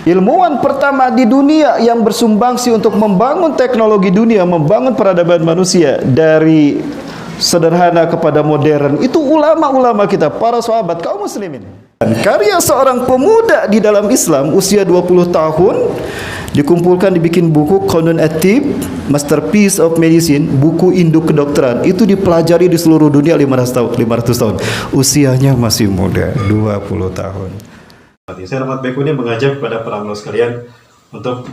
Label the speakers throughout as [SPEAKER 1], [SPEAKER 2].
[SPEAKER 1] Ilmuwan pertama di dunia yang bersumbangsi untuk membangun teknologi dunia, membangun peradaban manusia dari sederhana kepada modern, itu ulama-ulama kita, para sahabat kaum muslimin. Dan karya seorang pemuda di dalam Islam usia 20 tahun dikumpulkan, dibikin buku Qanun at-Tibb, Masterpiece of Medicine, buku induk kedokteran, itu dipelajari di seluruh dunia 500 tahun. Usianya masih muda, 20 tahun. Saya Rahmat Baikuni mengajak kepada para penonton sekalian untuk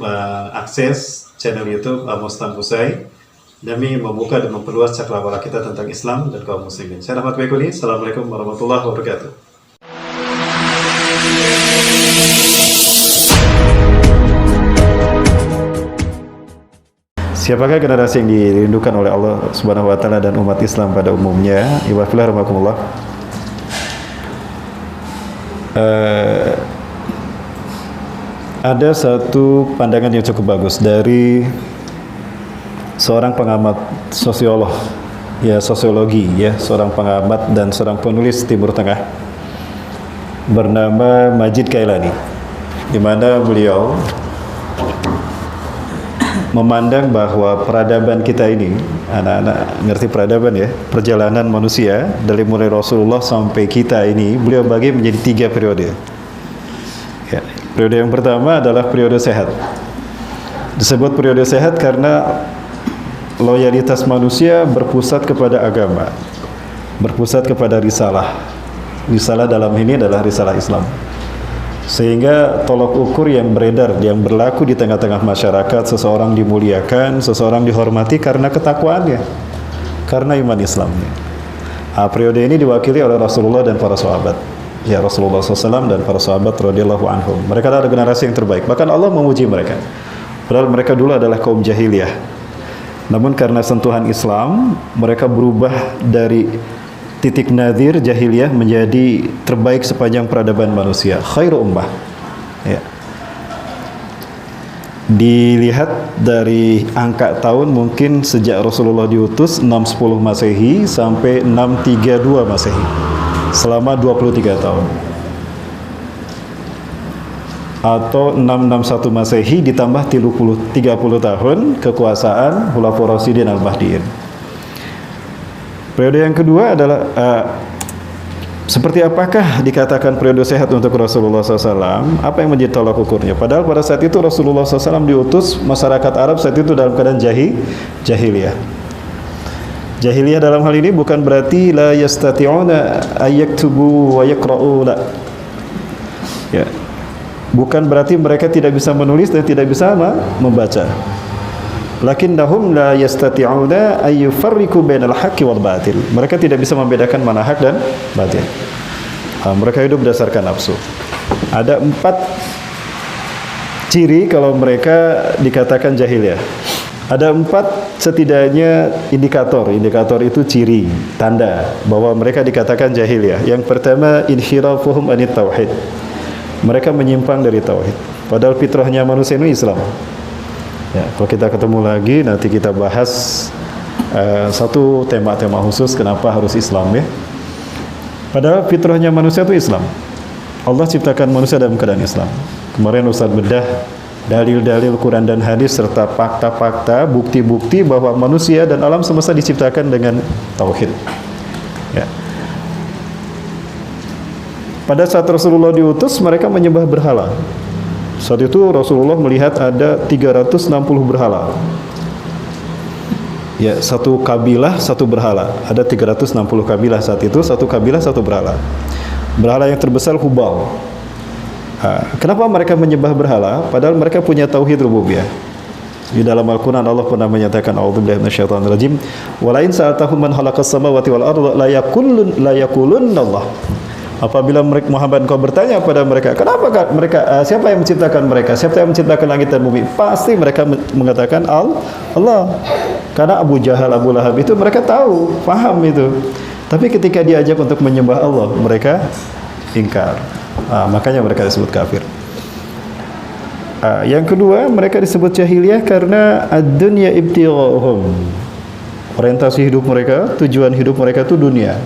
[SPEAKER 1] akses channel YouTube Mustam Husai demi membuka dan memperluas cakrawala kita tentang Islam dan kaum muslimin. Saya Rahmat Baikuni. Assalamualaikum warahmatullahi wabarakatuh. Siapakah generasi yang dirindukan oleh Allah Subhanahu wa taala dan umat Islam pada umumnya? Iwafillah rahmakumullah. Ada satu pandangan yang cukup bagus dari seorang pengamat sosiolog, ya sosiologi, ya seorang pengamat dan seorang penulis Timur Tengah bernama Majid Kailani, di mana beliau memandang bahwa peradaban kita ini, anak-anak ngerti peradaban ya, perjalanan manusia dari mulai Rasulullah sampai kita ini, beliau bagi menjadi 3 periode. Ya, periode yang pertama adalah periode sehat. Disebut periode sehat karena loyalitas manusia berpusat kepada agama, berpusat kepada risalah. Risalah dalam ini adalah risalah Islam. Sehingga tolok ukur yang beredar, yang berlaku di tengah-tengah masyarakat, seseorang dimuliakan, seseorang dihormati karena ketakwaannya, karena iman Islamnya. Periode ini diwakili oleh Rasulullah dan para sahabat. Ya, Rasulullah SAW dan para sahabat radhiyallahu anhum. Mereka adalah generasi yang terbaik. Bahkan Allah memuji mereka. Padahal mereka dulu adalah kaum jahiliyah. Namun karena sentuhan Islam, mereka berubah dari titik nadir jahiliyah menjadi terbaik sepanjang peradaban manusia. Khairu ummah. Ya. Dilihat dari angka tahun, mungkin sejak Rasulullah diutus 610 Masehi sampai 632 Masehi, selama 23 tahun. Atau 661 Masehi ditambah 30 tahun kekuasaan Khulafaur Rasyidin Al-Mahdiin. Periode yang kedua adalah seperti apakah dikatakan periode sehat untuk Rasulullah SAW? Apa yang menjadi tolak ukurnya? Padahal pada saat itu Rasulullah SAW diutus, masyarakat Arab saat itu dalam keadaan jahiliyah. Jahiliyah dalam hal ini bukan berarti la yastati'una ayyaktubu wa yaqra'u, la. Ya. Bukan berarti mereka tidak bisa menulis dan tidak bisa membaca. Lakinnahum la yastati'una ayyufarriqu bainal haqqi wal batil. Mereka tidak bisa membedakan mana hak dan batil. Mereka hidup berdasarkan nafsu. Ada 4 ciri kalau mereka dikatakan jahiliyah. Ada 4 setidaknya indikator. Indikator itu ciri, tanda bahwa mereka dikatakan jahiliyah. Yang pertama, inhirafuhum anit tauhid. Mereka menyimpang dari tauhid. Padahal fitrahnya manusia ini Islam. Ya, kalau kita ketemu lagi nanti kita bahas satu tema-tema khusus kenapa harus Islam ya. Padahal fitrahnya manusia itu Islam. Allah ciptakan manusia dalam keadaan Islam. Kemarin Ustaz bedah dalil-dalil Quran dan hadis serta fakta-fakta, bukti-bukti bahwa manusia dan alam semesta diciptakan dengan tauhid. Ya. Pada saat Rasulullah diutus, mereka menyembah berhala. Saat itu Rasulullah melihat ada 360 berhala. Ya, satu kabilah satu berhala. Ada 360 kabilah saat itu, satu kabilah satu berhala. Berhala yang terbesar Hubal. Kenapa mereka menyembah berhala? Padahal mereka punya tauhid rububiyah. Di dalam Al-Quran Allah pernah menyatakan a'udzubillahi minasyaitonir rajim, wa la in sa'altahum man khalaqas samawati wal arda la yaqulunna Allah. Apabila Muhammad kau bertanya pada mereka, kenapa mereka siapa yang menciptakan mereka? Siapa yang menciptakan langit dan bumi? Pasti mereka mengatakan Allah. Karena Abu Jahal, Abu Lahab itu mereka tahu, paham itu. Tapi ketika diajak untuk menyembah Allah, mereka ingkar. Makanya mereka disebut kafir. Yang kedua, mereka disebut jahiliyah karena ad-dunya ibtighahum. Orientasi hidup mereka, tujuan hidup mereka itu dunia.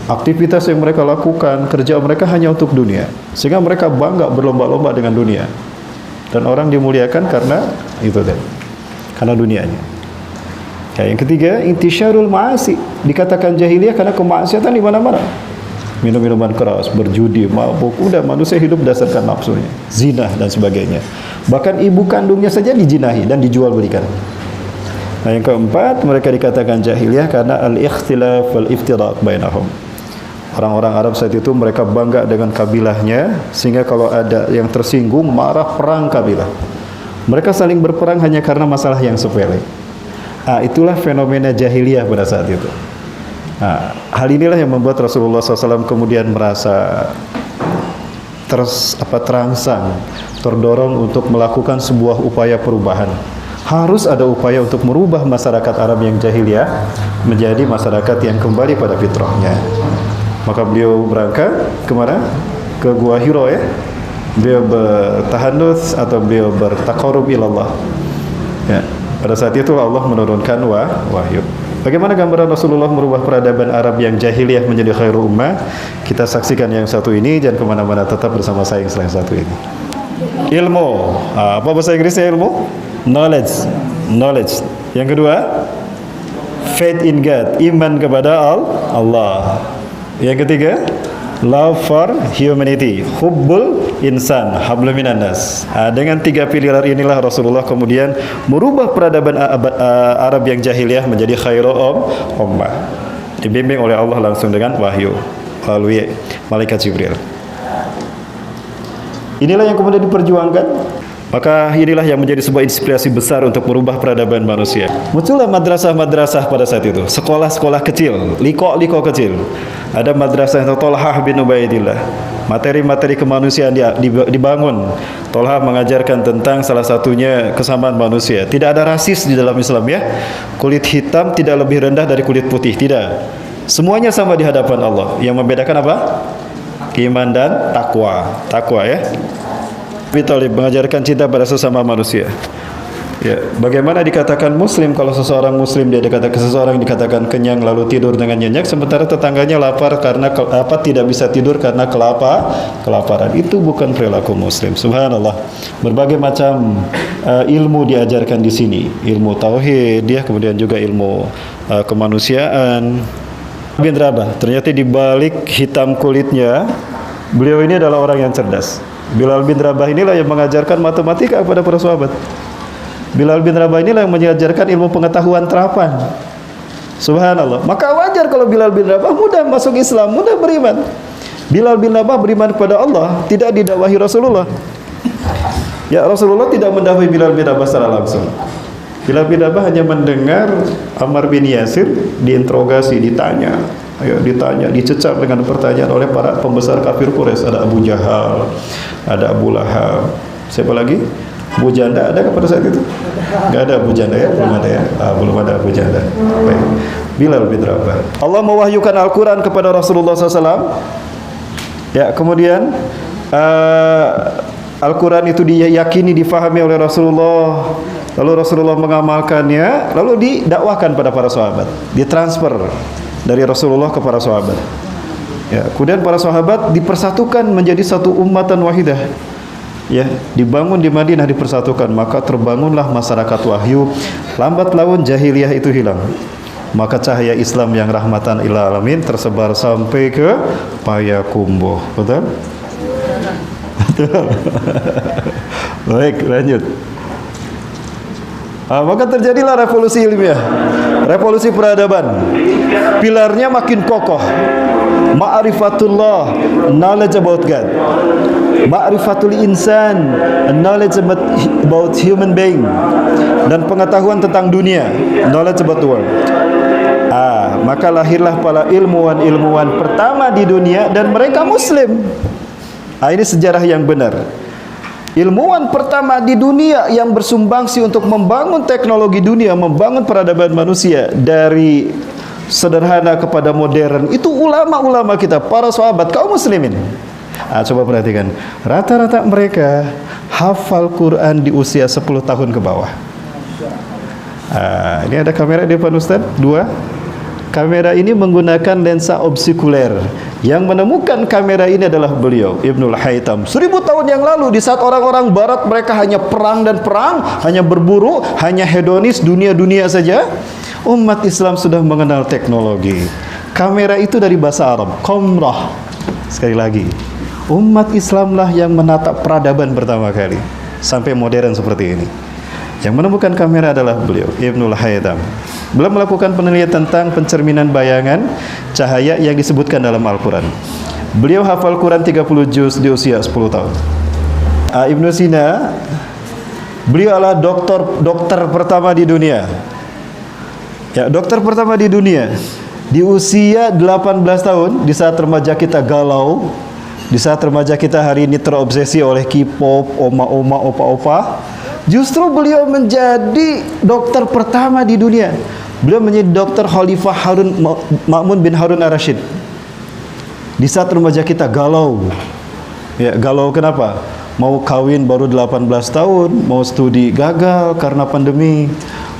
[SPEAKER 1] Aktivitas yang mereka lakukan, kerja mereka hanya untuk dunia, sehingga mereka bangga berlomba-lomba dengan dunia. Dan orang dimuliakan karena itu tadi, karena dunianya. Ya, yang ketiga, intisyarul ma'asi. Dikatakan jahiliyah karena kemaksiatan di mana-mana. Minum-minuman keras, berjudi, mabuk, udah manusia hidup berdasarkan nafsunya, zina dan sebagainya. Bahkan ibu kandungnya saja dijinahi dan dijual belikan. Nah, yang keempat, mereka dikatakan jahiliyah karena al-ikhtilaf wal-iftiraq bainahum. Orang-orang Arab saat itu mereka bangga dengan kabilahnya, sehingga kalau ada yang tersinggung marah, perang kabilah. Mereka saling berperang hanya karena masalah yang sepele. Itulah fenomena jahiliyah pada saat itu. Hal inilah yang membuat Rasulullah SAW kemudian merasa terangsang, terdorong untuk melakukan sebuah upaya perubahan. Harus ada upaya untuk merubah masyarakat Arab yang jahiliyah menjadi masyarakat yang kembali pada fitrahnya. Maka beliau berangkat kemana? Ke Gua Hiro ya. Beliau bertahannuts atau beliau bertaqarrub ilallah. Ya. Pada saat itu Allah menurunkan wahyu. Bagaimana gambaran Rasulullah merubah peradaban Arab yang jahiliyah menjadi khairu ummah? Kita saksikan yang satu ini, jangan kemana-mana, tetap bersama saya yang selain satu ini. Ilmu. Apa bahasa Inggrisnya ilmu? Knowledge. Yang kedua, faith in God, iman kepada Allah. Yang ketiga, love for humanity, hubbul insan, hablum minan nas. Dengan tiga pilar inilah Rasulullah kemudian merubah peradaban Arab yang jahiliyah menjadi khairu ummah. Dibimbing oleh Allah langsung dengan wahyu melalui malaikat Jibril. Inilah yang kemudian diperjuangkan. Maka inilah yang menjadi sebuah inspirasi besar untuk merubah peradaban manusia. Muncullah madrasah-madrasah pada saat itu, sekolah-sekolah kecil, liko-liko kecil. Ada madrasah Tolhah bin Ubaidillah. Materi-materi kemanusiaan dibangun. Tolhah mengajarkan tentang salah satunya kesamaan manusia. Tidak ada rasis di dalam Islam ya. Kulit hitam tidak lebih rendah dari kulit putih, tidak. Semuanya sama di hadapan Allah. Yang membedakan apa? Iman dan takwa ya. Abi Thalib mengajarkan cinta pada sesama manusia. Ya, bagaimana dikatakan muslim kalau seseorang dikatakan kenyang lalu tidur dengan nyenyak, sementara tetangganya lapar karena tidak bisa tidur karena kelaparan. Itu bukan perilaku muslim. Subhanallah. Berbagai macam ilmu diajarkan di sini. Ilmu tauhid, kemudian juga ilmu kemanusiaan. Bin Rabah, ternyata di balik hitam kulitnya, beliau ini adalah orang yang cerdas. Bilal bin Rabah inilah yang mengajarkan matematika kepada para sahabat. Bilal bin Rabah inilah yang mengajarkan ilmu pengetahuan terapan. Subhanallah. Maka wajar kalau Bilal bin Rabah mudah masuk Islam, mudah beriman. Bilal bin Rabah beriman kepada Allah, tidak didakwahi Rasulullah. Ya, Rasulullah tidak mendakwahi Bilal bin Rabah secara langsung. Bilal bin Rabah hanya mendengar Ammar bin Yasir diinterogasi, ditanya, dicecap dengan pertanyaan oleh para pembesar kafir Quraisy. Ada Abu Jahal, ada Abu Lahab, siapa lagi? Abu Janda ada pada saat itu? Enggak ada Abu Janda ya? Belum ada ya? Belum ada Abu Janda. Baik. Bilal bin Rabah. Allah mewahyukan Al-Quran kepada Rasulullah SAW. Ya, kemudian Al-Quran itu diyakini, difahami oleh Rasulullah. Lalu Rasulullah mengamalkannya, lalu didakwahkan pada para sahabat, ditransfer dari Rasulullah ke para sahabat. Ya, kemudian para sahabat dipersatukan menjadi satu ummatan wahidah. Ya, dibangun di Madinah, dipersatukan, maka terbangunlah masyarakat wahyu. Lambat laun jahiliyah itu hilang. Maka cahaya Islam yang rahmatan lil alamin tersebar sampai ke Payakumbuh. Betul? Betul. Baik, lanjut. Maka terjadilah revolusi ilmiah, revolusi peradaban. Pilarnya makin kokoh. Ma'rifatullah, knowledge about God. Ma'rifatul insan, knowledge about human being. Dan pengetahuan tentang dunia, knowledge about the world. Maka lahirlah para ilmuwan-ilmuwan pertama di dunia dan mereka muslim. Ini sejarah yang benar. Ilmuwan pertama di dunia yang bersumbangsi untuk membangun teknologi dunia, membangun peradaban manusia dari sederhana kepada modern, itu ulama-ulama kita, para sahabat, kaum muslimin. Coba perhatikan, rata-rata mereka hafal Quran di usia 10 tahun ke bawah. Ini ada kamera di depan Ustaz, 2. Kamera ini menggunakan lensa obsikuler. Yang menemukan kamera ini adalah beliau, Ibnul Haytham. 1000 tahun yang lalu, di saat orang-orang barat mereka hanya perang dan perang, hanya berburu, hanya hedonis, dunia-dunia saja. Umat Islam sudah mengenal teknologi. Kamera itu dari bahasa Arab, qamrah. Sekali lagi, umat Islamlah yang menatap peradaban pertama kali sampai modern seperti ini. Yang menemukan kamera adalah beliau, Ibnul Haytham. Beliau melakukan penelitian tentang pencerminan bayangan cahaya yang disebutkan dalam Al-Quran. Beliau hafal Quran 30 juz di usia 10 tahun. Ibnu Sina, beliau adalah dokter pertama di dunia. Ya, dokter pertama di dunia. Di usia 18 tahun, di saat remaja kita galau, di saat remaja kita hari ini terobsesi oleh K-pop, oma-oma, opa-opa, justru beliau menjadi dokter pertama di dunia. Beliau menjadi dokter Khalifah Ma'mun bin Harun ar-Rasyid. Di saat remaja kita galau. Ya, galau kenapa? Mau kawin baru 18 tahun, mau studi gagal karena pandemi,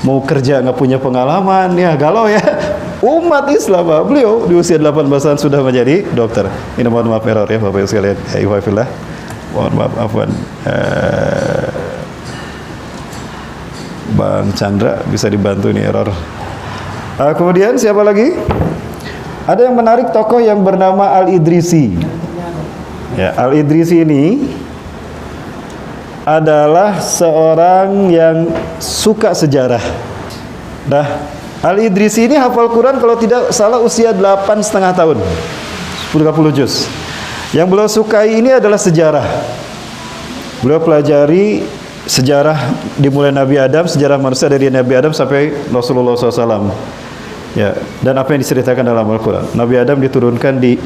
[SPEAKER 1] mau kerja nggak punya pengalaman, ya galau ya. Umat Islam, beliau di usia 18 tahun sudah menjadi dokter. Ini mohon maaf error ya Bapak Ibu sekalian. Ya, Iwafillah. Mohon maaf, afwan. Bang Chandra bisa dibantu nih error. Kemudian siapa lagi? Ada yang menarik, tokoh yang bernama Al-Idrisi. Ya, Al-Idrisi ini adalah seorang yang suka sejarah. Nah, Al-Idrisi ini hafal Quran kalau tidak salah usia 8,5 tahun, 10 juz. Yang beliau sukai ini adalah sejarah. Beliau pelajari sejarah dimulai Nabi Adam, sejarah manusia dari Nabi Adam sampai Rasulullah SAW. Ya, dan apa yang diceritakan dalam Al-Quran. Nabi Adam diturunkan di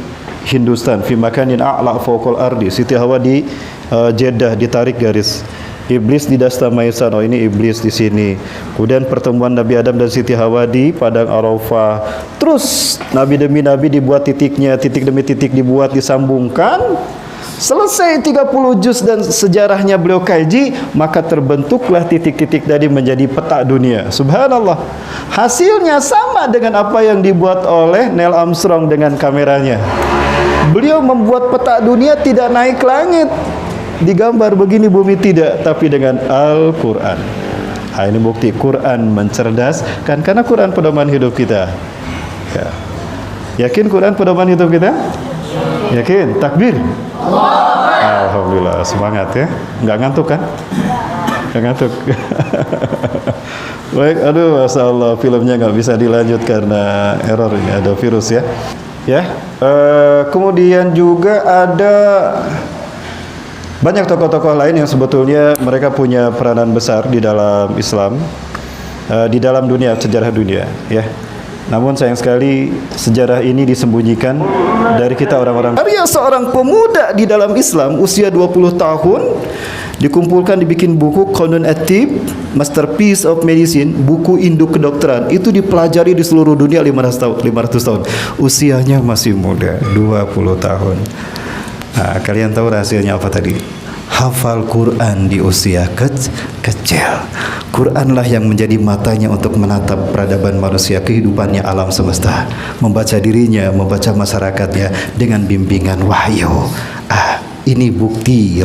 [SPEAKER 1] Hindustan, fi makanin a'la fawqal ardi. Siti Hawa di Jeddah, ditarik garis. Iblis di Dastamaisan, oh ini iblis di sini. Kemudian pertemuan Nabi Adam dan Siti Hawa di Padang Arafah. Terus nabi demi nabi dibuat titiknya, titik demi titik dibuat, disambungkan. Selesai 30 juz dan sejarahnya beliau kaji, maka terbentuklah titik-titik tadi menjadi peta dunia. Subhanallah. Hasilnya sama dengan apa yang dibuat oleh Neil Armstrong dengan kameranya. Beliau membuat peta dunia tidak naik langit, digambar begini bumi tidak, tapi dengan Al-Quran. Nah, ini bukti Quran mencerdaskan, karena Quran pedoman hidup kita. Ya. Yakin Quran pedoman hidup kita? Yakin? Takbir? Alhamdulillah, semangat ya. Nggak ngantuk kan? Nggak ngantuk. Baik, aduh, Masya Allah, filmnya nggak bisa dilanjut karena error ini, ada virus ya. Ya, kemudian juga ada banyak tokoh-tokoh lain yang sebetulnya mereka punya peranan besar di dalam Islam, di dalam dunia, sejarah dunia, ya. Namun sayang sekali sejarah ini disembunyikan dari kita orang-orang. Karya seorang pemuda di dalam Islam usia 20 tahun dikumpulkan, dibikin buku Qanun At-Tib, Masterpiece of Medicine, buku induk kedokteran. Itu dipelajari di seluruh dunia 500 tahun. Usianya masih muda, 20 tahun. Nah, kalian tahu rahasianya apa tadi? Hafal Quran di usia kecil. Quranlah yang menjadi matanya untuk menatap peradaban manusia, kehidupannya, alam semesta, membaca dirinya, membaca masyarakatnya dengan bimbingan wahyu. Ini bukti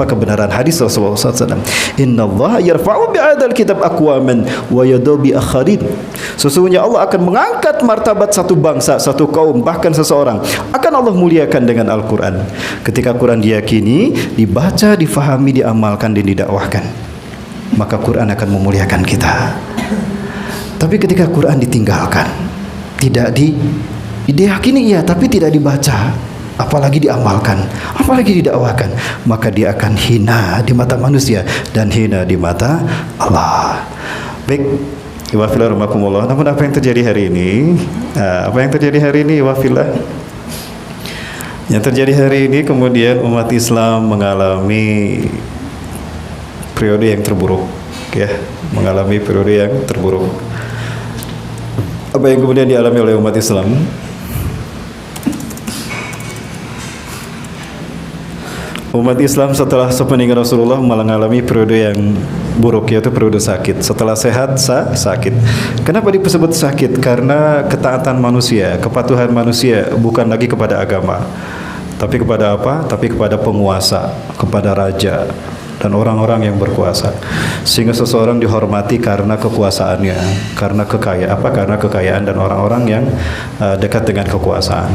[SPEAKER 1] kebenaran hadis Rasulullah SAW. Inna Allah yarfa'u bi'adal kitab aqwaman wa yadau bi akharin. Sesungguhnya Allah akan mengangkat martabat satu bangsa, satu kaum, bahkan seseorang akan Allah muliakan dengan Al-Quran. Ketika Quran diyakini, dibaca, difahami, diamalkan, dan didakwahkan, maka Quran akan memuliakan kita. Tapi ketika Quran ditinggalkan, tidak diyakini, iya, tapi tidak dibaca, apalagi diamalkan, apalagi didakwahkan, maka dia akan hina di mata manusia dan hina di mata Allah. Baik, wafillah rahmakumullah. Namun apa yang terjadi hari ini? Apa yang terjadi hari ini, wafillah? Yang terjadi hari ini, kemudian umat Islam mengalami periode yang terburuk, ya, mengalami periode yang terburuk. Apa yang kemudian dialami oleh umat Islam? Umat Islam setelah sepeninggal Rasulullah mengalami periode yang buruk, yaitu periode sakit. Setelah sehat, sakit. Kenapa disebut sakit? Karena ketaatan manusia, kepatuhan manusia bukan lagi kepada agama, tapi kepada apa? Tapi kepada penguasa, kepada raja dan orang-orang yang berkuasa. Sehingga seseorang dihormati karena kekuasaannya, karena kekayaan dan orang-orang yang dekat dengan kekuasaan.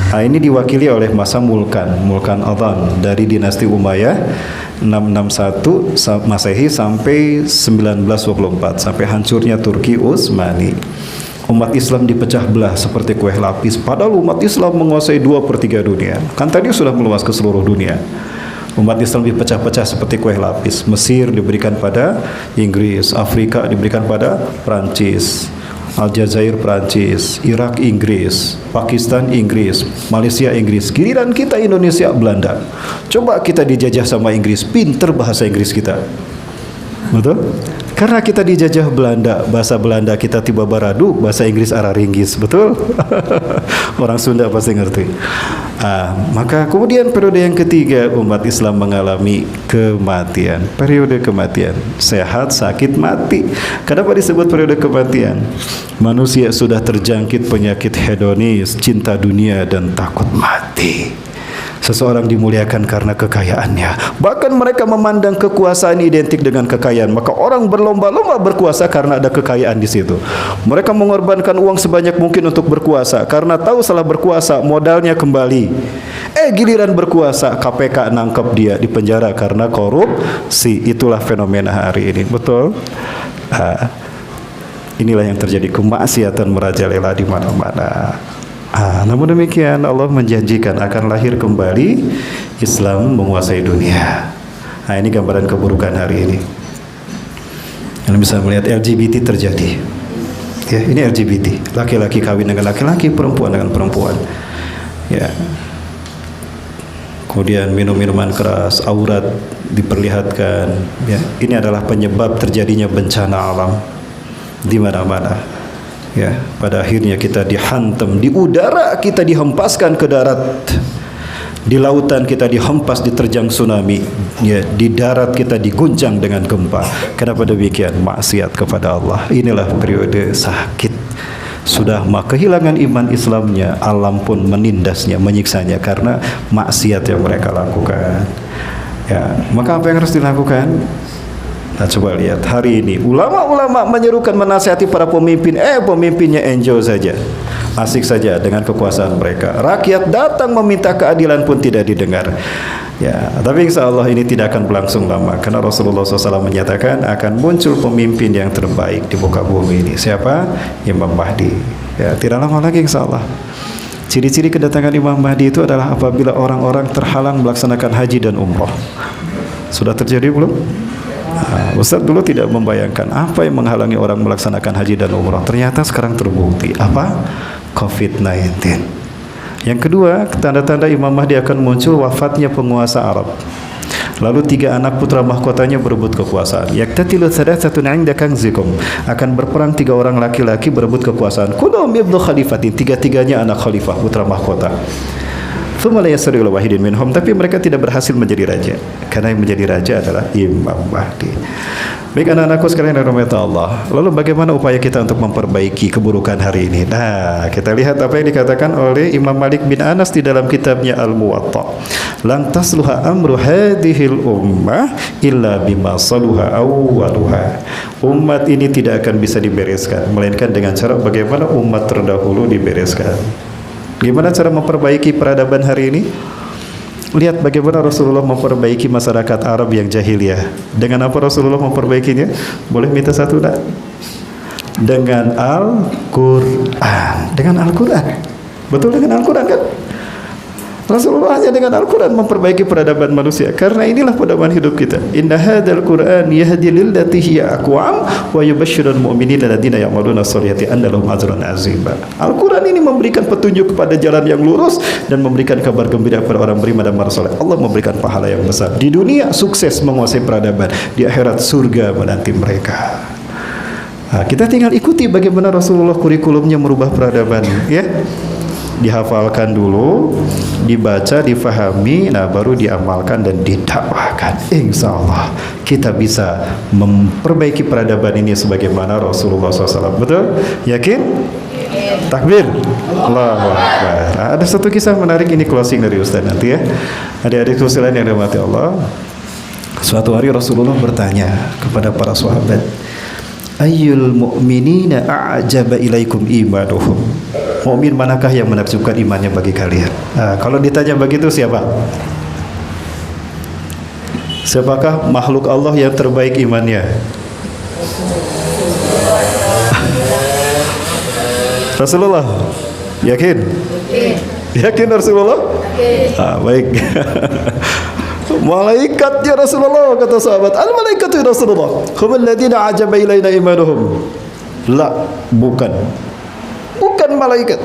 [SPEAKER 1] Nah, ini diwakili oleh masa Mulkan Adhan dari dinasti Umayyah 661 Masehi sampai 1924, sampai hancurnya Turki Utsmani. Umat Islam dipecah belah seperti kue lapis, padahal umat Islam menguasai 2/3 dunia. Kan tadi sudah meluas ke seluruh dunia. Umat Islam dipecah-pecah seperti kue lapis. Mesir diberikan pada Inggris, Afrika diberikan pada Prancis, Aljazair Prancis, Irak Inggris, Pakistan Inggris, Malaysia Inggris. Giliran kita Indonesia Belanda. Coba kita dijajah sama Inggris, pinter bahasa Inggris kita. Betul? Karena kita dijajah Belanda, bahasa Belanda kita tiba baradu, bahasa Inggris araringgis, betul? Orang Sunda pasti ngerti. Maka kemudian periode yang ketiga umat Islam mengalami kematian. Periode kematian, sehat, sakit, mati. Kenapa disebut periode kematian? Manusia sudah terjangkit penyakit hedonis, cinta dunia dan takut mati. Seseorang dimuliakan karena kekayaannya. Bahkan mereka memandang kekuasaan identik dengan kekayaan. Maka orang berlomba-lomba berkuasa karena ada kekayaan di situ. Mereka mengorbankan uang sebanyak mungkin untuk berkuasa karena tahu setelah berkuasa modalnya kembali. Giliran berkuasa KPK nangkep dia di penjara karena korupsi. Itulah fenomena hari ini. Betul? Inilah yang terjadi, kemaksiatan merajalela di mana-mana. Namun demikian Allah menjanjikan akan lahir kembali Islam menguasai dunia. Ini gambaran keburukan hari ini. Anda bisa melihat LGBT terjadi. Ya, ini LGBT. Laki-laki kawin dengan laki-laki, perempuan dengan perempuan. Ya. Kemudian minum-minuman keras, aurat diperlihatkan. Ya, ini adalah penyebab terjadinya bencana alam di mana-mana. Ya, pada akhirnya kita dihantam di udara, kita dihempaskan ke darat. Di lautan kita dihempas, diterjang tsunami. Ya, di darat kita diguncang dengan gempa. Kenapa demikian? Maksiat kepada Allah. Inilah periode sakit. Sudah kehilangan iman Islamnya, alam pun menindasnya, menyiksanya karena maksiat yang mereka lakukan. Ya, maka apa yang harus dilakukan? Nah, coba lihat hari ini ulama-ulama menyerukan, menasihati para pemimpin, pemimpinnya enjoy saja, asik saja dengan kekuasaan mereka. Rakyat datang meminta keadilan pun tidak didengar. Ya, tapi insya Allah ini tidak akan berlangsung lama karena Rasulullah SAW menyatakan akan muncul pemimpin yang terbaik di muka bumi ini. Siapa? Imam Mahdi. Ya, tidak lama lagi insya Allah. Ciri-ciri kedatangan Imam Mahdi itu adalah apabila orang-orang terhalang melaksanakan haji dan umrah. Sudah terjadi belum? Ustaz dulu tidak membayangkan apa yang menghalangi orang melaksanakan haji dan umrah. Ternyata sekarang terbukti. Apa? COVID-19. Yang kedua, tanda-tanda Imam Mahdi akan muncul wafatnya penguasa Arab. Lalu 3 anak putra mahkotanya berebut kekuasaan. Yaktatilu thalatsatun 'inda kanzikum. Akan berperang 3 orang laki-laki berebut kekuasaan. Kulluhum ibnu khalifatin. 3-tiganya anak khalifah, putra mahkota. Tapi mereka tidak berhasil menjadi raja, karena yang menjadi raja adalah Imam Mahdi. Baik anak-anakku sekalian yang dirahmati Allah, lalu bagaimana upaya kita untuk memperbaiki keburukan hari ini? Nah, kita lihat apa yang dikatakan oleh Imam Malik bin Anas di dalam kitabnya Al-Muwatta. Lan tasluha amru hadhil ummah illa bima saluha awwaluha. Umat ini tidak akan bisa dibereskan melainkan dengan cara bagaimana umat terdahulu dibereskan. Gimana cara memperbaiki peradaban hari ini? Lihat bagaimana Rasulullah memperbaiki masyarakat Arab yang jahiliyah. Dengan apa Rasulullah memperbaikinya? Boleh minta satu tak? Dengan Al-Quran. Dengan Al-Quran. Betul, dengan Al-Quran kan? Rasulullah hanya dengan Al-Quran memperbaiki peradaban manusia. Karena inilah pedoman hidup kita. Inna hadzal Qur'an yahdi lillati hiya aqwam wa yubashshirul mu'minina alladziina ya'maluna sholihati anna lahum ajran 'azima. Al-Quran ini memberikan petunjuk kepada jalan yang lurus dan memberikan kabar gembira kepada orang beriman dan beramal. Allah memberikan pahala yang besar. Di dunia sukses menguasai peradaban, di akhirat surga menanti mereka. Kita tinggal ikuti bagaimana Rasulullah kurikulumnya merubah peradaban, ya. dihafalkan dulu, dibaca, difahami, nah baru diamalkan dan didakwahkan. Insya Allah kita bisa memperbaiki peradaban ini sebagaimana Rasulullah SAW. Betul? Yakin? Takbir. Allahu Akbar. Ada satu kisah menarik, ini closing dari Ustaz nanti ya. Adik-adik sekalian yang dirahmati Allah. Suatu hari Rasulullah bertanya kepada para sahabat, ayyul mu'minina a'jaba ilaikum imanuhum. Mukmin manakah yang menakjubkan imannya bagi kalian? Nah, kalau ditanya begitu siapa? Siapakah makhluk Allah yang terbaik imannya? Rasulullah. Yakin? Yakin Rasulullah? Baik. Malaikat ya Rasulullah, kata sahabat. Al malaikatu ya Rasulullah, humul ladina ajaba ilaina imanuhum. La, bukan malaikat.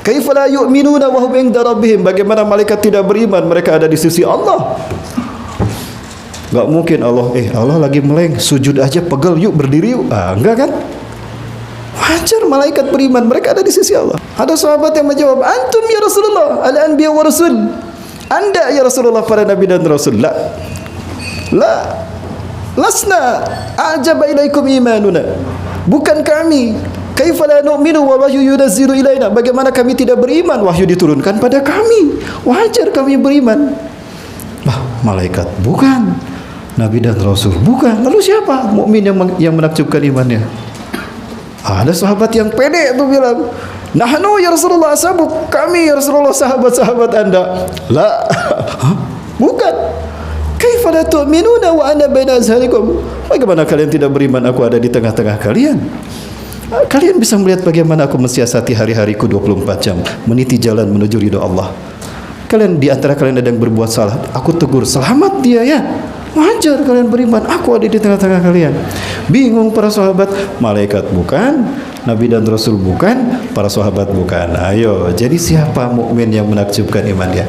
[SPEAKER 1] Kaifa la yu'minuna wa hum inda rabbihim? Bagaimana malaikat tidak beriman, mereka ada di sisi Allah? Enggak mungkin Allah lagi meleng, sujud aja pegel, yuk berdiri yuk. Enggak kan? Wajar malaikat beriman, mereka ada di sisi Allah. Ada sahabat yang menjawab, antum ya Rasulullah al-anbiya wa rasul. Anda ya Rasulullah para nabi dan rasul. Lasna ajaba ilaikum imanuna. Bukan kami. Kaifa la nu'minu wa wahyu yunazzilu ilaina? Bagaimana kami tidak beriman, wahyu diturunkan pada kami? Wajar kami beriman. Malaikat bukan, nabi dan rasul bukan. Lalu siapa mukmin yang menakjubkan imannya? Ada sahabat yang pede tuh bilang, nahnu ya Rasulullah ashabuk, kami ya Rasulullah sahabat-sahabat Anda. La, bukan. Kaifa la tu'minuna wa ana baina azharikum? Bagaimana kalian tidak beriman, aku ada di tengah-tengah kalian? Kalian bisa melihat bagaimana aku mensiasati hari-hariku 24 jam, meniti jalan menuju ridho Allah. Kalian di antara kalian ada yang berbuat salah, aku tegur, selamat dia ya. Wajar kalian beriman, aku ada di tengah-tengah kalian. Bingung para sahabat, malaikat bukan, nabi dan rasul bukan, para sahabat bukan. Ayo, jadi siapa mukmin yang menakjubkan imannya?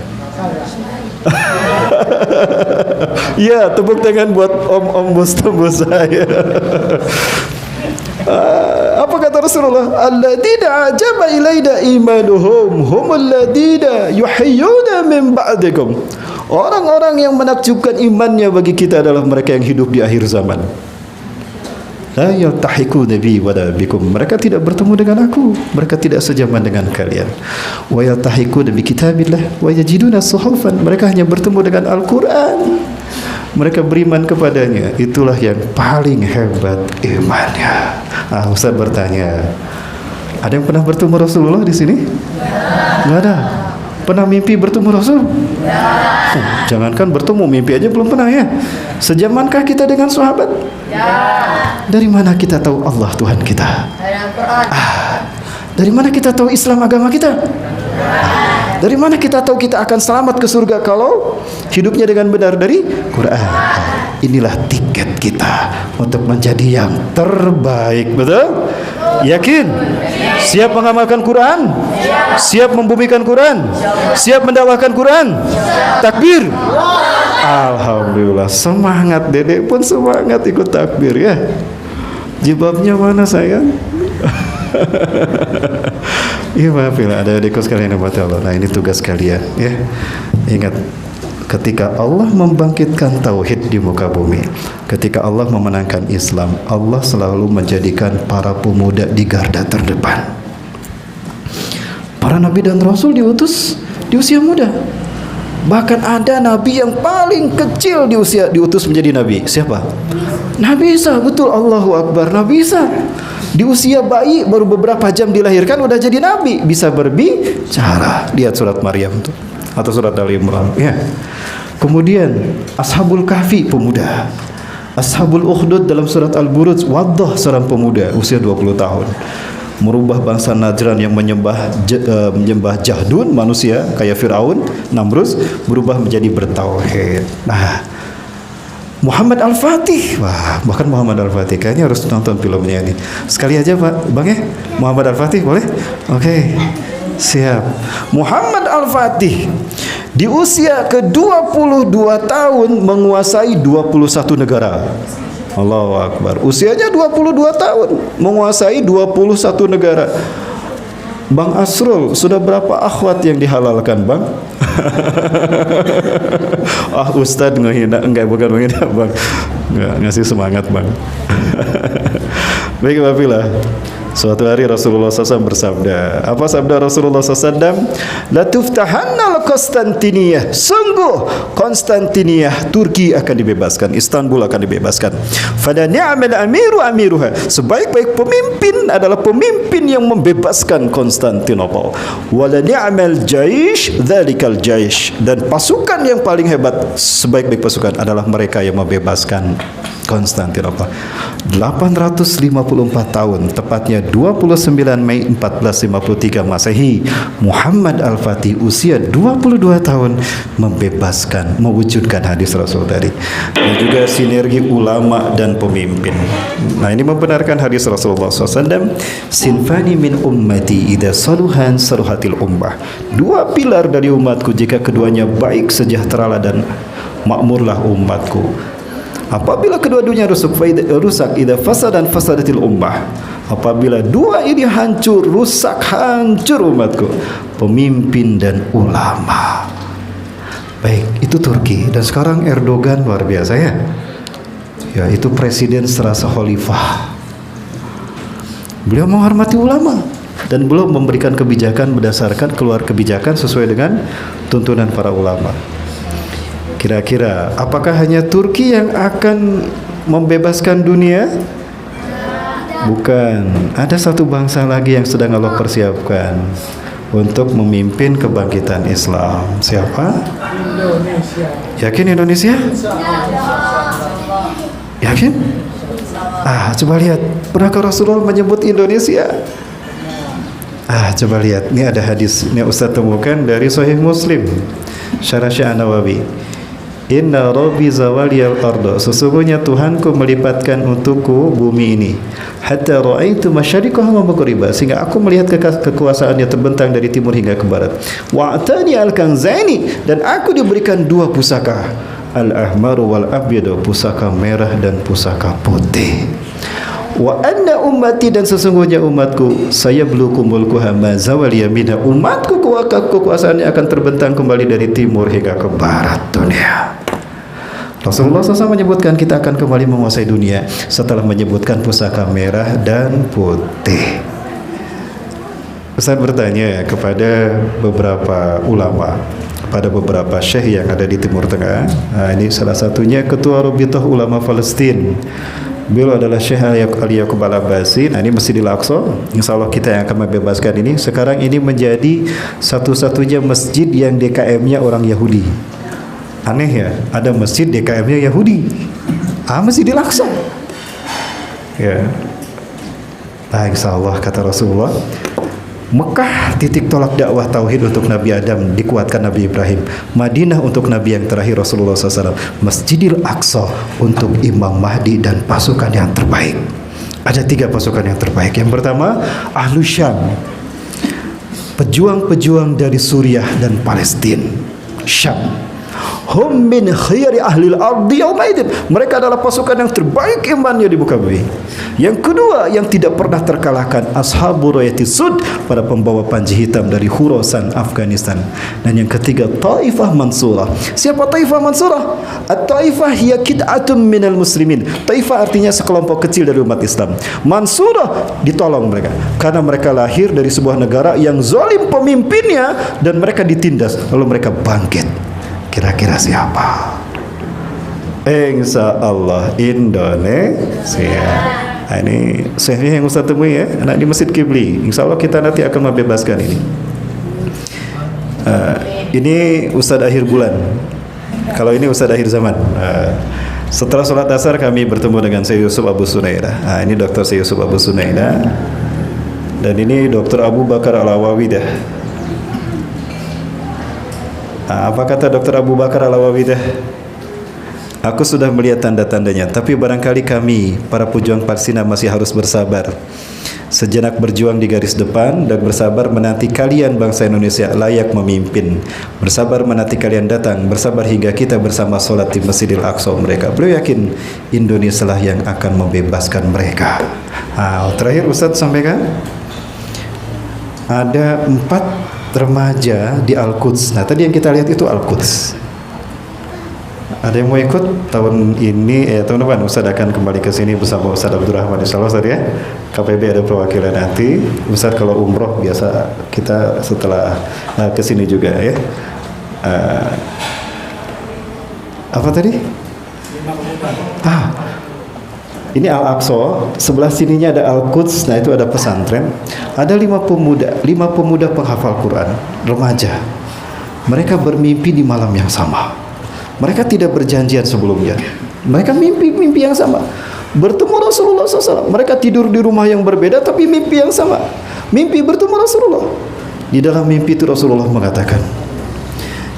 [SPEAKER 1] Ya, tepuk tangan buat om-om bos-bos saya. Apa kata Rasulullah? Alladzina ajaba ilaina imanuhum humul ladzina yuhyuna min ba'dikum. Orang-orang yang menakjubkan imannya bagi kita adalah mereka yang hidup di akhir zaman. La yaltahiqu nabi wa bikum. Mereka tidak bertemu dengan aku, mereka tidak sejaman dengan kalian. Wa yaltahiqu bi kitabillah wa yajiduna suhufan. Mereka hanya bertemu dengan Al-Qur'an. Mereka beriman kepadanya. Itulah yang paling hebat imannya. Ustaz bertanya, ada yang pernah bertemu Rasulullah di sini? Enggak ada. Pernah mimpi bertemu Rasul? Ya. Jangankan bertemu, mimpi aja belum pernah ya. Sejamankah kita dengan sahabat? Ya. Dari mana kita tahu Allah Tuhan kita? Dari mana kita tahu Islam agama kita? Dari mana kita tahu kita akan selamat ke surga kalau hidupnya dengan benar? dari Quran. Inilah tiket kita untuk menjadi yang terbaik. Betul? Yakin? Siap mengamalkan Quran? Siap membumikan Quran? Siap mendakwahkan Quran? Takbir. Alhamdulillah, semangat. Dedek pun semangat ikut takbir ya. Jilbabnya mana sayang? Iya, maafin ada adikku sekalian yang Allah. Nah, ini tugas kalian ya. Ingat, ketika Allah membangkitkan tauhid di muka bumi, ketika Allah memenangkan Islam, Allah selalu menjadikan para pemuda di garda terdepan. Para nabi dan rasul diutus di usia muda. Bahkan ada nabi yang paling kecil di usia diutus menjadi nabi. Siapa? Nabi Isa. Betul, Allahu Akbar. Nabi Isa di usia bayi, baru beberapa jam dilahirkan udah jadi nabi, bisa berbicara. Lihat surat Maryam tuh, atau surat Ali Imran ya. Kemudian Ashabul Kahfi, pemuda. Ashabul Ukhdud dalam surat Al-Buruj, Waddah, seorang pemuda usia 20 tahun. Merubah bangsa Najran yang menyembah Jahdun, manusia kayak Firaun, Namrus, berubah menjadi bertauhid. Nah, Muhammad Al-Fatih. Wah, bahkan Muhammad Al-Fatih kayaknya harus nonton filmnya ini. Sekali aja Pak, Bang ya. Muhammad Al-Fatih boleh? Oke. Siap. Muhammad Al-Fatih di usia ke-22 tahun menguasai 21 negara. Allahu Akbar. Usianya 22 tahun menguasai 21 negara. Bang Asrul, sudah berapa akhwat yang dihalalkan, Bang? Ustadz ngehina, enggak, bukan menghina, Bang. Enggak, ngasih semangat, Bang. Baik, Bapilah. Suatu hari Rasulullah SAW bersabda, apa sabda Rasulullah SAW? La tuftahanna al-Konstantiniyah. Sungguh Konstantiniyah, Turki akan dibebaskan, Istanbul akan dibebaskan. Fala ni'mal amiru amiruha. Sebaik-baik pemimpin adalah pemimpin yang membebaskan Konstantinopel. Wala ni'mal jaish dzalikal jaish. Dan pasukan yang paling hebat, sebaik-baik pasukan adalah mereka yang membebaskan Konstantinopel. 854 tahun, tepatnya 29 Mei 1453 Masehi, Muhammad Al-Fatih usia 22 tahun membebaskan, mewujudkan hadis Rasul tadi. Dan juga sinergi ulama dan pemimpin. Nah, ini membenarkan hadis Rasulullah SAW, sinfani min ummati idza saluhan saluhatil ummah. Dua pilar dari umatku, jika keduanya baik, sejahteralah dan makmurlah umatku. Apabila kedua-duanya rusak, idza fasadan fasadatil ummah. Apabila dua ini hancur, rusak, hancur umatku. Pemimpin dan ulama. Baik, itu Turki. Dan sekarang Erdogan luar biasa ya. Ya, itu presiden serasa khalifah. Beliau menghormati ulama dan beliau memberikan kebijakan berdasarkan keluar kebijakan sesuai dengan tuntunan para ulama. Kira-kira apakah hanya Turki yang akan membebaskan dunia? Bukan. Ada satu bangsa lagi yang sedang Allah persiapkan untuk memimpin kebangkitan Islam. Siapa? Indonesia. Yakin Indonesia? Yakin? Coba lihat. Pernahkah Rasulullah menyebut Indonesia? Coba lihat. Ini ada hadis. Ini Ustaz temukan dari Sahih Muslim. Syarah Syekh An-Nawawi. Inna rabbi zawaliyal arda. Sesungguhnya Tuhanku melipatkan untukku bumi ini. Hatta ra'aitu masyariqaha wa maghribaha. Sehingga aku melihat kekuasaannya terbentang dari timur hingga ke barat. Wa atani al-kanzaini. Dan aku diberikan dua pusaka. Al-ahmaru wal abyadu. Pusaka merah dan pusaka putih. Wa anna ummati, dan sesungguhnya umatku, saya blukumul kuhama zawaliya minha. Umatku kekuasaannya akan terbentang kembali dari timur hingga ke barat dunia. Rasulullah SAW menyebutkan kita akan kembali menguasai dunia setelah menyebutkan pusaka merah dan putih. Ustaz bertanya kepada beberapa ulama, kepada beberapa syekh yang ada di Timur Tengah. Ini salah satunya Ketua Rabithah Ulama Palestina. Beliau adalah Syekh Ali Yaqub Al-Abbasi. Nah, ini Masjidil Aqsa. Insyaallah kita yang akan membebaskan ini. Sekarang ini menjadi satu-satunya masjid yang DKM-nya orang Yahudi. Aneh ya, ada masjid DKM-nya Yahudi. Masjidil Aqsa. Ya. Nah, insyaallah kata Rasulullah, Mekah titik tolak dakwah tauhid untuk Nabi Adam, dikuatkan Nabi Ibrahim. Madinah untuk Nabi yang terakhir Rasulullah SAW. Masjidil Aqsa untuk Imam Mahdi dan pasukan yang terbaik. Ada 3 pasukan yang terbaik. Yang pertama, Ahlus Syam, pejuang-pejuang dari Suriah dan Palestina. Syam. Hum min khiyari ahlil ardi yaumaidin. Mereka adalah pasukan yang terbaik imannya di muka bumi. Yang kedua, yang tidak pernah terkalahkan, Ashabur Rayati Sud, para pembawa panji hitam dari Khurasan, Afghanistan. Dan yang ketiga, Taifah Mansurah. Siapa Taifah Mansurah? At-Taifah hiya kid'atun minal muslimin. Taifah artinya sekelompok kecil dari umat Islam. Mansurah, ditolong mereka karena mereka lahir dari sebuah negara yang zalim pemimpinnya dan mereka ditindas, lalu mereka bangkit. Kira-kira siapa? Insya Allah Indonesia. Nah, ini syekhnya yang Ustaz temui ya, anak di Masjid Kibli. Insya Allah kita nanti akan membebaskan ini. Ini Ustaz akhir bulan. Kalau ini Ustaz akhir zaman. Setelah sholat asar kami bertemu dengan Syekh Yusuf Abu Sunaida. Ini Dr. Syekh Yusuf Abu Sunaida. Dan ini Dr. Abu Bakar Al-Awawidah. Apa kata Dr. Abu Bakar Al-Awawidah? Aku sudah melihat tanda-tandanya, tapi barangkali kami, para pejuang Palestina, masih harus bersabar. Sejenak berjuang di garis depan dan bersabar menanti kalian bangsa Indonesia layak memimpin. Bersabar menanti kalian datang, bersabar hingga kita bersama sholat di Masjidil Aqsa mereka. Beliau yakin Indonesia lah yang akan membebaskan mereka. Terakhir Ustaz sampaikan, ada 4 remaja di Al-Quds. Nah, tadi yang kita lihat itu Al-Quds. Ada yang mau ikut tahun ini, tahun depan Ustaz akan kembali ke sini bersama Ustaz Abdurrahman insyaallah Ustaz ya. KPB ada perwakilan nanti. Ustaz kalau umroh biasa kita setelah ke sini juga ya. Apa tadi? Ini Al-Aqsa, sebelah sininya ada Al-Quds. Nah, itu ada pesantren. Ada 5 pemuda penghafal Quran, remaja. Mereka bermimpi di malam yang sama. Mereka tidak berjanjian sebelumnya. Mereka mimpi yang sama. Bertemu Rasulullah SAW. Mereka tidur di rumah yang berbeda, tapi mimpi yang sama. Mimpi bertemu Rasulullah. Di dalam mimpi itu Rasulullah mengatakan,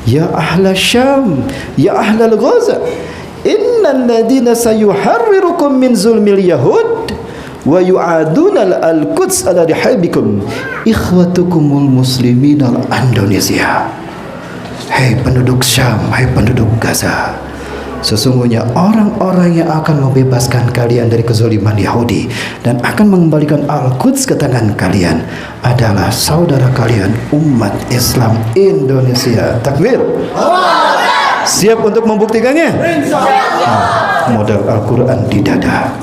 [SPEAKER 1] Ya ahla Syam, ya ahla Gaza, innal ladina sayuharrirukum min zulmil yahud wa yu'aduna al-Quds ala rihabikum ikhwatukumul muslimin al-Indonesia. Hai penduduk Syam, hai penduduk Gaza, sesungguhnya orang-orang yang akan membebaskan kalian dari kezaliman Yahudi dan akan mengembalikan Al-Quds ke tangan kalian adalah saudara kalian umat Islam Indonesia. Takbir. Siap untuk membuktikannya? Modal Al-Quran di dada,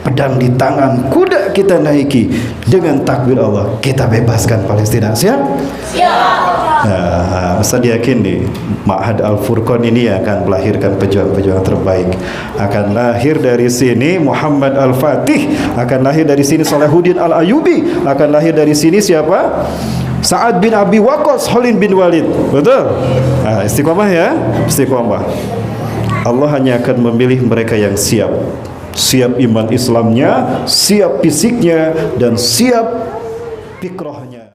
[SPEAKER 1] pedang di tangan, kuda kita naiki, dengan takbir Allah kita bebaskan Palestina. Siap? Siap. Nah, Ustaz yakin nih Ma'had Al-Furqan ini akan melahirkan pejuang-pejuang terbaik. Akan lahir dari sini Muhammad Al-Fatih, akan lahir dari sini Salahuddin Al-Ayyubi, akan lahir dari sini siapa? Sa'ad bin Abi Waqqas, Khalid bin Walid. Betul? Nah, istiqomah ya, istiqomah. Allah hanya akan memilih mereka yang siap. Siap iman Islamnya, siap fisiknya, dan siap fikrohnya.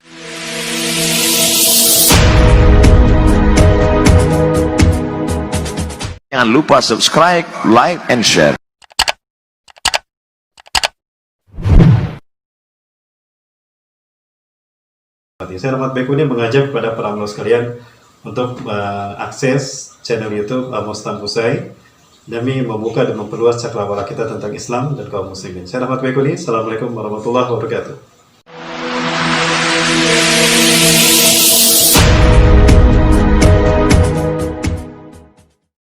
[SPEAKER 2] Jangan lupa subscribe, like, and share.
[SPEAKER 1] Saya Rahmat Baikuni mengajak kepada para penonton sekalian untuk akses channel YouTube Amos Tambusai demi membuka dan memperluas cakrawala kita tentang Islam dan kaum muslimin. Saya Rahmat Baikuni. Assalamualaikum warahmatullahi wabarakatuh.